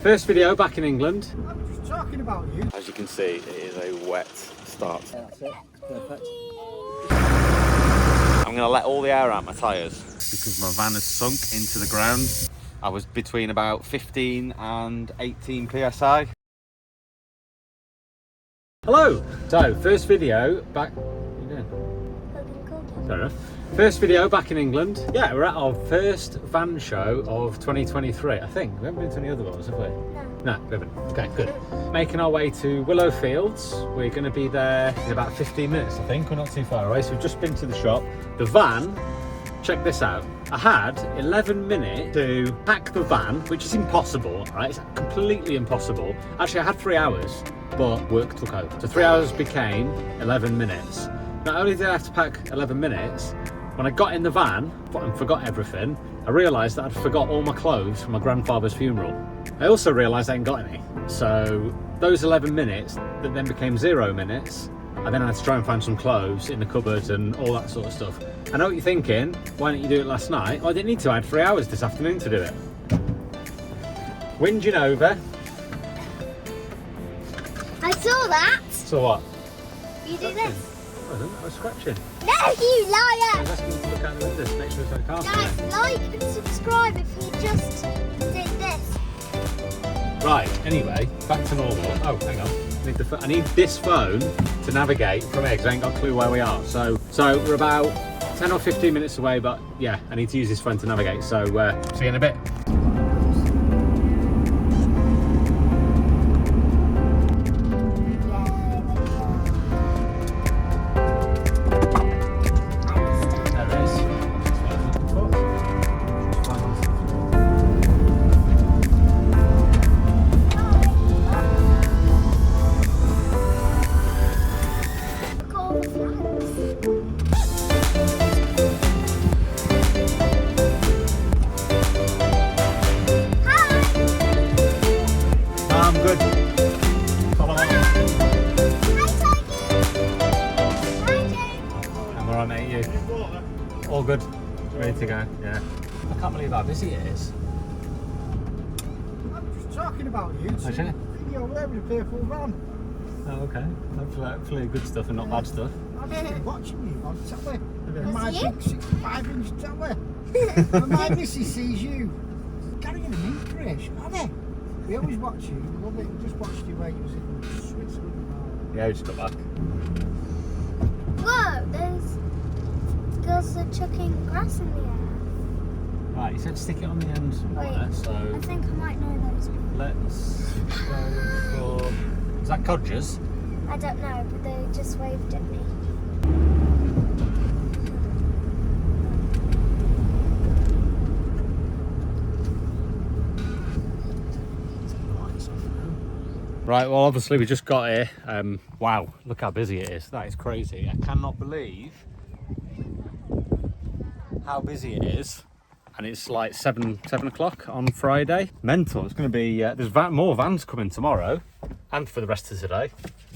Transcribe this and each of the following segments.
First video back in England. I'm just talking about you. As you can see, it is a wet start. Yeah, that's it. Perfect. I'm going to let all the air out my tyres because my van has sunk into the ground. I was between about 15 and 18 psi. Hello! So, first video back... What are you doing? Fair enough. First video back in England. Yeah, we're at our first van show of 2023, I think. We haven't been to any other ones, have we? No, we haven't. Okay, good. Making our way to Willow Fields. We're going to be there in about 15 minutes, I think. We're not too far away, so we've just been to the shop. The van, check this out. I had 11 minutes to pack the van, which is impossible, right? It's completely impossible. Actually, I had 3 hours, but work took over. So 3 hours became 11 minutes. Not only did I have to pack 11 minutes, when I got in the van and forgot everything, I realised that I'd forgot all my clothes from my grandfather's funeral. I also realised I hadn't got any. So those 11 minutes that then became 0 minutes, I then had to try and find some clothes in the cupboard and all that sort of stuff. I know what you're thinking, why didn't you do it last night? Well, I didn't need to, I had 3 hours this afternoon to do it. Whinging over. I saw that. So what? You do this. I was scratching. No, you liar! Let's look out the windows, make sure it's like car. Guys, like and subscribe if you just did this. Right, anyway, back to normal. Oh, hang on. I need this phone to navigate from here because I ain't got a clue where we are. So we're about 10 or 15 minutes away, but yeah, I need to use this phone to navigate. So see you in a bit. All good, ready to go, yeah. I can't believe how busy it is. I'm just talking about you. Okay. Video over there with a purple van. Oh, okay. Hopefully good stuff and not bad stuff. I've just been watching you on telly. Was My you? big 65-inch telly. And my missus sees you carrying an ink creation, are they? We always watch you, we love it. We just watched you where you was in Switzerland. Yeah, we just got back. Whoa, there's girls are chucking grass in the air. Right, you said stick it on the end somewhere, Wait, so I think I might know those people. let's go for... Is that Codgers? I don't know, but they just waved at me. Right, well obviously we just got here. Wow, look how busy it is. That is crazy. I cannot believe how busy it is. And it's like 7 o'clock on Friday. Mental. It's going to be, there's more vans coming tomorrow and for the rest of today.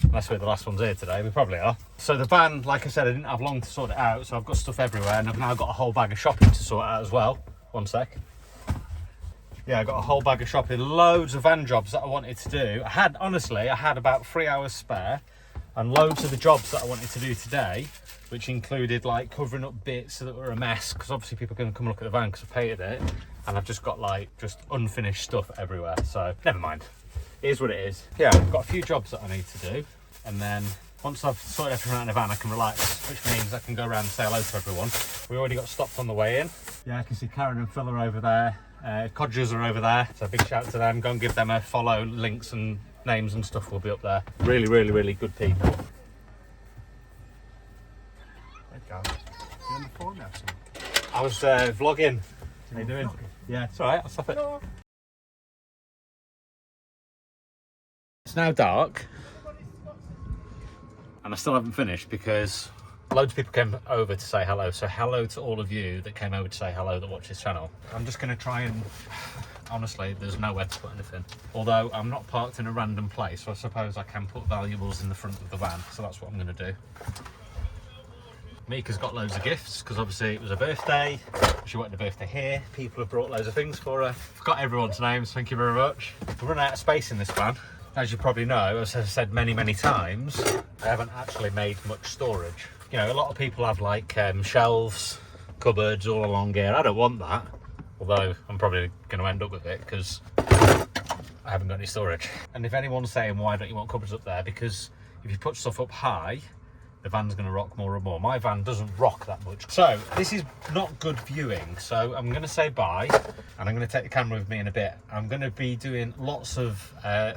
Unless we're the last ones here today, we probably are. So the van, like I said, I didn't have long to sort it out, so I've got stuff everywhere and I've now got a whole bag of shopping to sort out as well. One sec. Yeah, I got a whole bag of shopping, loads of van jobs that I wanted to do. Honestly, I had about 3 hours spare and loads of the jobs that I wanted to do today, which included like covering up bits that were a mess, because obviously people are going to come look at the van because I painted it, and I've just got like just unfinished stuff everywhere, so never mind. It is what it is. Yeah, I've got a few jobs that I need to do, and then once I've sorted everything out in the van, I can relax, which means I can go around and say hello to everyone. We already got stopped on the way in. Yeah, I can see Karen and Phil are over there. Codgers are over there, so big shout to them. Go and give them a follow. Links and names and stuff will be up there. Really, really, really good people. Hey guys, you on the phone now, son? I was vlogging. How you doing? Yeah, it's alright, I'll stop it. It's now dark, and I still haven't finished because loads of people came over to say hello. So hello to all of you that came over to say hello that watch this channel. I'm just going to try and... Honestly, there's nowhere to put anything. Although I'm not parked in a random place, so I suppose I can put valuables in the front of the van. So that's what I'm going to do. Mika's got loads of gifts because obviously it was her birthday. She wanted a birthday here. People have brought loads of things for her. Forgot everyone's names, thank you very much. We've run out of space in this van. As you probably know, as I've said many, many times, I haven't actually made much storage. You know, a lot of people have like shelves, cupboards all along here. I don't want that, although I'm probably going to end up with it because I haven't got any storage. And if anyone's saying, why don't you want cupboards up there? Because if you put stuff up high, the van's going to rock more and more. My van doesn't rock that much. So this is not good viewing. So I'm going to say bye, and I'm going to take the camera with me in a bit. I'm going to be doing lots of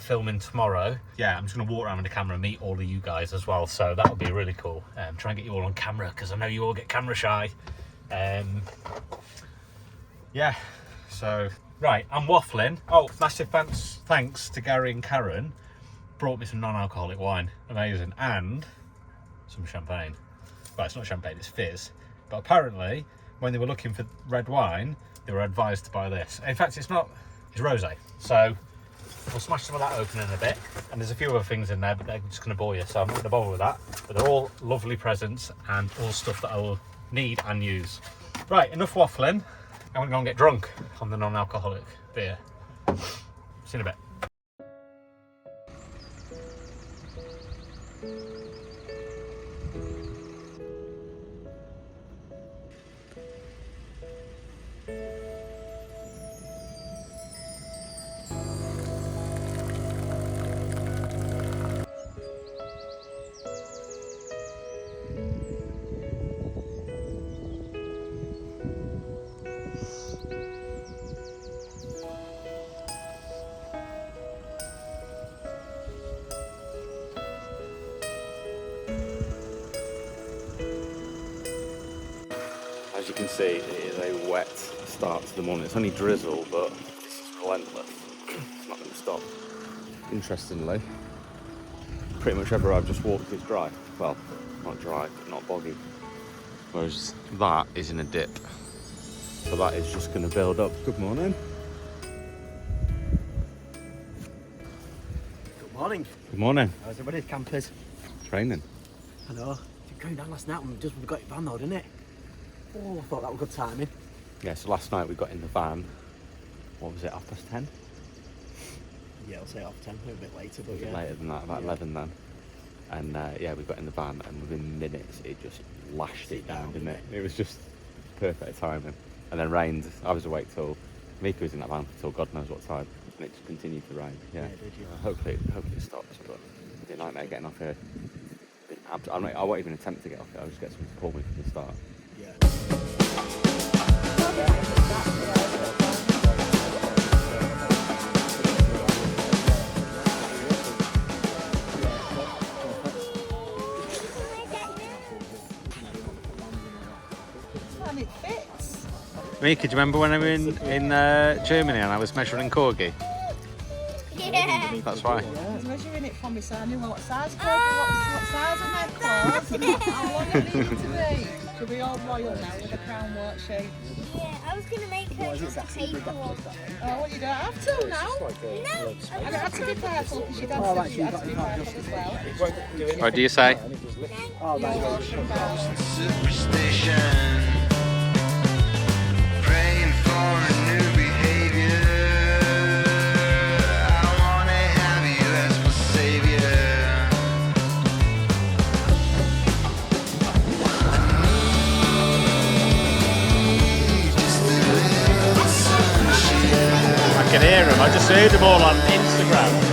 filming tomorrow. Yeah, I'm just going to walk around with the camera and meet all of you guys as well. So that'll be really cool. Try and get you all on camera because I know you all get camera shy. Yeah, so right, I'm waffling. Oh, massive thanks to Gary and Karen. Brought me some non-alcoholic wine. Amazing. And some champagne. Well, it's not champagne, it's fizz. But apparently, when they were looking for red wine, they were advised to buy this. In fact, it's not, it's rosé. So we'll smash some of that open in a bit. And there's a few other things in there, but they're just going to bore you, so I'm not going to bother with that. But they're all lovely presents and all stuff that I will need and use. Right, enough waffling. I'm going to go and get drunk on the non-alcoholic beer. See you in a bit. As you can see, it is a wet start to the morning. It's only drizzle, but this is relentless. It's not going to stop. Interestingly, pretty much everywhere I've just walked is dry. Well, not dry, but not boggy. Whereas that is in a dip. So that is just going to build up. Good morning. Good morning. Good morning. How's everybody, campers? Training. I know. Going down last night when we got your van though, didn't it? Oh, I thought that was good timing. Yeah, so last night we got in the van. What was it, 10:30? Yeah, I'll say 10, a bit later, but A bit yeah. later than that, about 11 then. And yeah, we got in the van and within minutes it just lashed it down, didn't it? It was just perfect timing. And then rained. I was awake till, Mika was in that van till God knows what time. And it just continued to rain. Yeah. Did you? Hopefully it stops, but it'd be a nightmare getting off here. I won't even attempt to get off here, I'll just get someone to pull me from the start. Yeah. And it fits. Mika, do you remember when I were in Germany and I was measuring corgi? Yeah. That's why. I was measuring it for me, so I knew what size what size of my clothes and how long it needed to be. She'll be all royal now with a crown work shape. Yeah, I was gonna make her just a paper one. Oh, well, you don't have to now. No, I don't have to be careful because your dad said you had to be careful as well. What do you say? Superstition, praying for a new behavior. I wanna have you as my savior. Just a little sunshine. I can hear them. I just heard them all on Instagram.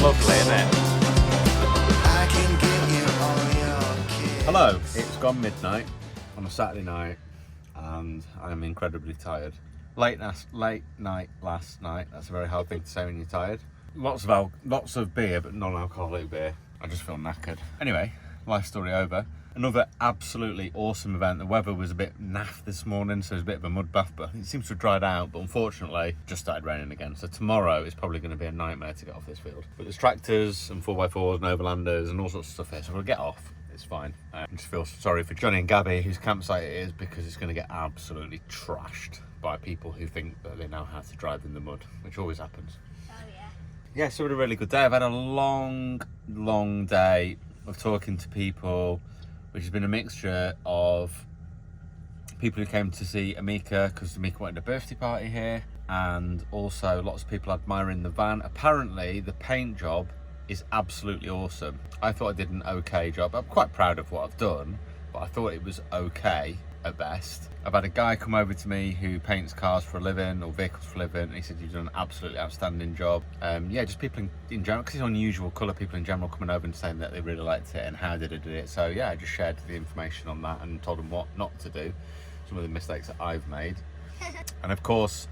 Lovely, isn't it? Hello, it's gone midnight on a Saturday night and I'm incredibly tired. Late night last night, that's a very hard thing to say when you're tired. Lots of beer, but non-alcoholic beer. I just feel knackered. Anyway, life story over. Another absolutely awesome event. The weather was a bit naff this morning, so it was a bit of a mud bath, but it seems to have dried out, but unfortunately, it just started raining again. So tomorrow is probably going to be a nightmare to get off this field. But there's tractors and 4x4s and overlanders and all sorts of stuff here, so we'll get off. it's fine. I just feel sorry for Johnny and Gabby, whose campsite it is, because it's going to get absolutely trashed by people who think that they know how to drive in the mud, which always happens. Oh, yeah. Yeah, so it's a really good day. I've had a long day of talking to people, which has been a mixture of people who came to see Amika because Amika wanted a birthday party here, and also lots of people admiring the van. Apparently the paint job is absolutely awesome. I thought I did an okay job. I'm quite proud of what I've done, but I thought it was okay at best. I've had a guy come over to me who paints cars for a living, or vehicles for a living, and he said you've done an absolutely outstanding job. Yeah, just people in general, because it's unusual colour, people in general coming over and saying that they really liked it and how they did it. So yeah, I just shared the information on that and told them what not to do, some of the mistakes that I've made. And of course,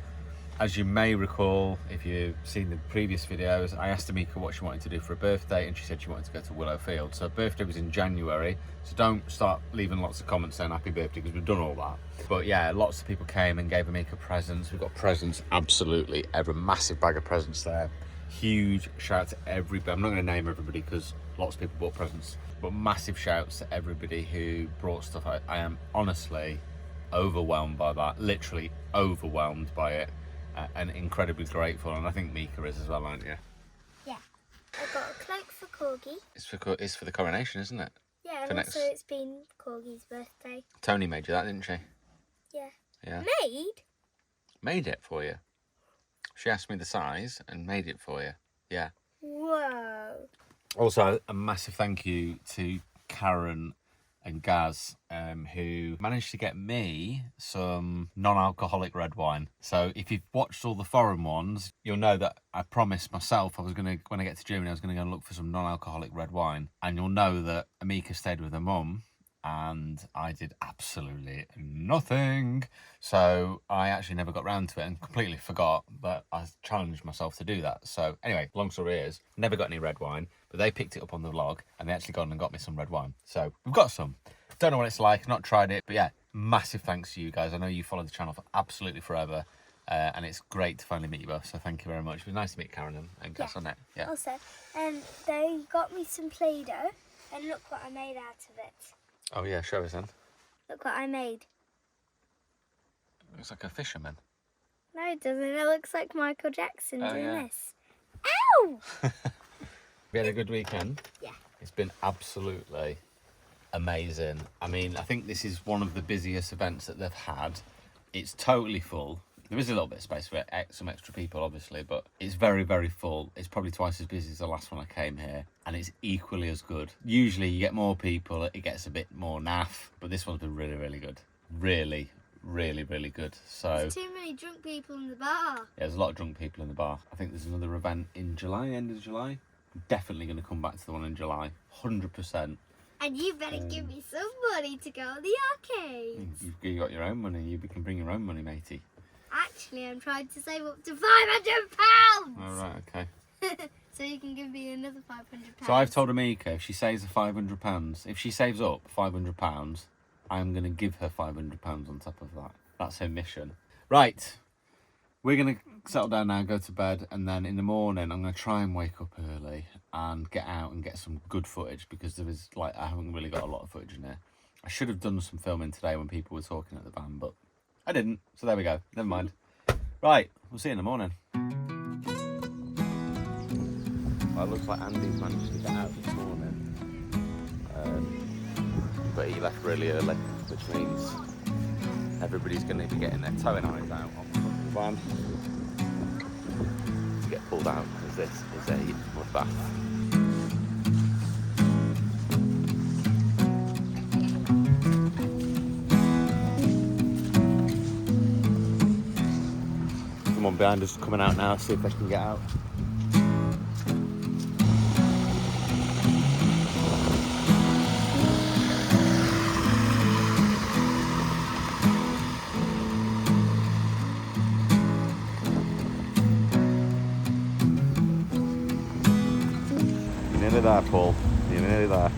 as you may recall, if you've seen the previous videos, I asked Amika what she wanted to do for a birthday, and she said she wanted to go to Willow Field. So her birthday was in January, so don't start leaving lots of comments saying happy birthday, because we've done all that. But yeah, lots of people came and gave Amika presents. We've got presents absolutely every, massive bag of presents there. Huge shout to everybody. I'm not going to name everybody because lots of people bought presents, but massive shouts to everybody who brought stuff. I am honestly overwhelmed by that, literally overwhelmed by it. And incredibly grateful, and I think Mika is as well, aren't you? Yeah. I got a cloak for Corgi. It's for the coronation, isn't it? Yeah, For and next- also it's been Corgi's birthday. Tony made you that, didn't she? Yeah. Yeah. Made? Made it for you. She asked me the size and made it for you. Yeah. Whoa. Also, a massive thank you to Karen and Gaz, who managed to get me some non-alcoholic red wine. So if you've watched all the foreign ones, you'll know that I promised myself I was going to, when I get to Germany, I was going to go and look for some non-alcoholic red wine. And you'll know that Amika stayed with her mum, and I did absolutely nothing. So I actually never got round to it and completely forgot, but I challenged myself to do that. So anyway, long story is, never got any red wine, but they picked it up on the vlog and they actually gone and got me some red wine. So we've got some. Don't know what it's like, not tried it, but yeah, massive thanks to you guys. I know you followed the channel for absolutely forever, and it's great to finally meet you both. So thank you very much. It was nice to meet Karen and Gus on it. Yeah. Also, they got me some Play-Doh, and look what I made out of it. Oh yeah, show us then. Look what I made. Looks like a fisherman. No, it doesn't. It looks like Michael Jackson doing yeah. this. Ow! We had a good weekend. Yeah. It's been absolutely amazing. I mean, I think this is one of the busiest events that they've had. It's totally full. There is a little bit of space for some extra people, obviously, but it's very, very full. It's probably twice as busy as the last one I came here, and it's equally as good. Usually you get more people, it gets a bit more naff, but this one's been really, really good. Really, really, really good. So There's too many drunk people in the bar. yeah, there's a lot of drunk people in the bar. I think there's another event in July, end of July. I'm definitely going to come back to the one in July, 100%. And you better give me some money to go to the arcade. You've got your own money, you can bring your own money, matey. Actually, I'm trying to save up to £500. All right, okay. So you can give me another £500. So I've told Amika if she saves £500, if she saves up £500, I'm going to give her £500 on top of that. That's her mission. Right, we're going to settle down now, go to bed, and then in the morning I'm going to try and wake up early and get out and get some good footage, because there is, like, I haven't really got a lot of footage in here. I should have done some filming today when people were talking at the van, but I didn't, so there we go. Never mind. Right, we'll see you in the morning. Well, it looks like Andy's managed to get out this morning, but he left really early, which means everybody's going to be getting their towing eyes out on the front of the van to get pulled out, as this is a mud bath. Someone behind us coming out now, see if they can get out. You're nearly there, Paul. You're nearly there.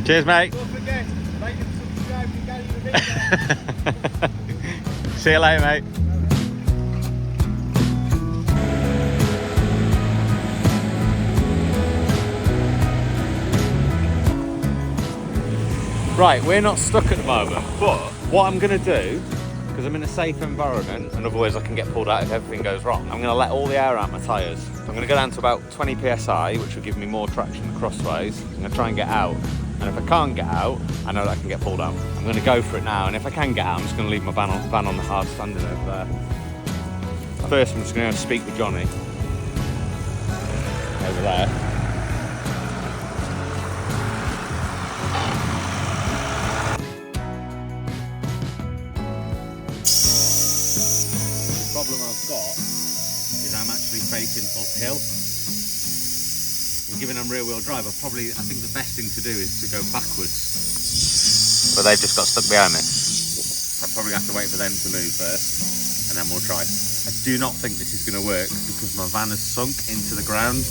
Cheers, mate. Don't forget, like and subscribe to Gary and Amika. See you later, mate. Right, we're not stuck at the moment, but what I'm going to do, because I'm in a safe environment and otherwise I can get pulled out if everything goes wrong, I'm going to let all the air out my tyres. I'm going to go down to about 20 psi, which will give me more traction crossways. I'm going to try and get out, and if I can't get out, I know that I can get pulled out. I'm going to go for it now, and if I can get out, I'm just going to leave my van on the hard standing over there. First, I'm just going to speak with Johnny over there. The problem I've got is I'm actually facing uphill. And given I'm rear wheel drive, I think the best thing to do is to go backwards. But they've just got stuck behind me. I'll probably have to wait for them to move first, and then we'll try. I do not think this is going to work because my van has sunk into the ground,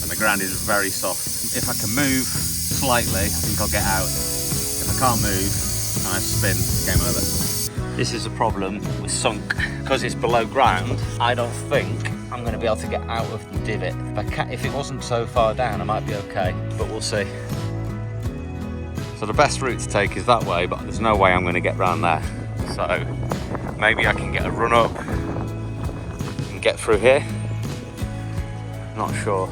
and the ground is very soft. If I can move slightly, I think I'll get out. If I can't move and I spin, game over. This is a problem with sunk. Because it's below ground, I don't think I'm going to be able to get out of the divot. If it wasn't so far down, I might be okay, but we'll see. So the best route to take is that way, but there's no way I'm going to get round there. So maybe I can get a run up and get through here. Not sure.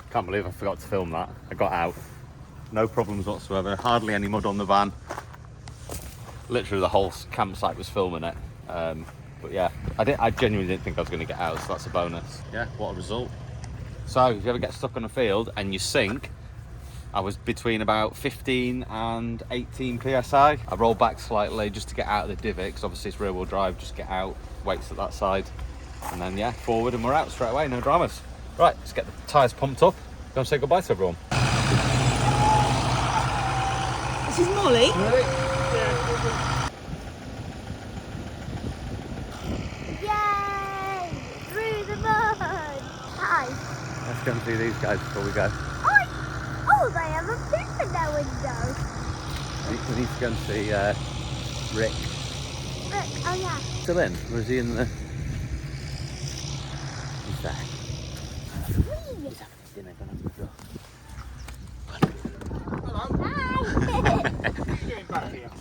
Can't believe I forgot to film that. I got out. No problems whatsoever. Hardly any mud on the van. Literally the whole campsite was filming it. But yeah, I genuinely didn't think I was going to get out, so that's a bonus. Yeah, what a result. So if you ever get stuck on a field and you sink, I was between about 15 and 18 psi. I rolled back slightly just to get out of the divot, because obviously it's rear wheel drive. Just get out, weights at that side, and then yeah, forward and we're out straight away, no dramas. Right, let's get the tyres pumped up. Go and say goodbye to everyone. This is Molly. Yay! Through the mud! Hi. Let's go and see these guys before we go. Oh, they have a pin in their window. We need to go and see Rick. Look, oh yeah. Still in? Or is he in the... He's there. Whee! He's having his dinner, gonna have to go. Hi! What are you doing back here?